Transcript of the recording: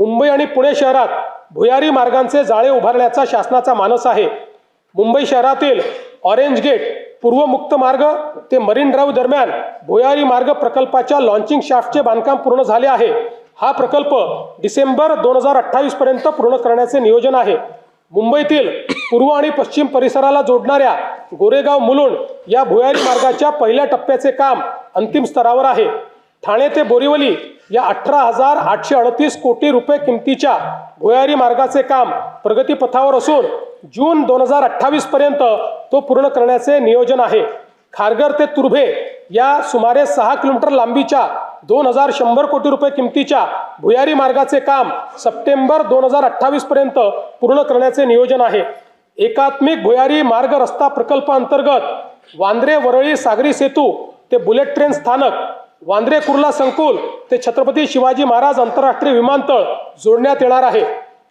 मुंबई आणि पुणे शहरात भुयारी मार्गांचे जाळे उभारण्याचा शासनाचा मानस आहे। मुंबई शहरातील ऑरेंज गेट पूर्व मुक्त मार्ग ते मरीन ड्राईव्ह दरम्यान भुयारी मार्ग प्रकल्पाच्या लॉन्चिंग शाफ्टचे बांधकाम पूर्ण झाले आहे। हा प्रकल्प डिसेंबर 2028 पर्यंत पूर्ण करण्याचे नियोजन आहे। मुंबईतील पूर्व आणि पश्चिम परिसराला जोडणाऱ्या गोरेगाव मुलुंड या भुयारी मार्गाच्या पहिल्या टप्प्याचे काम अंतिम स्तरावर आहे। ठाणे ते बोरिवली या 18,838 कोटी रुपये किमतीच्या भुयारी मार्गाचे काम प्रगतीपथावर असून जून 2028 पर्यंत तो पूर्ण करण्याचे नियोजन आहे। खारघर ते तुर्भे या सुमारे 6 किलोमीटर लांबीच्या 2,100 कोटी रुपये किमतीच्या भुयारी मार्गाचे काम सप्टेंबर 2028 पर्यंत पूर्ण करण्याचे नियोजन आहे। एकात्मिक भुयारी मार्ग रस्ता प्रकल्प अंतर्गत वांद्रे वरळी सागरी सेतू ते बुलेट ट्रेन स्थानक, वांद्रे कुर्ला संकुल ते छत्रपती शिवाजी महाराज आंतरराष्ट्रीय विमानतळ जोडण्यात येणार आहे।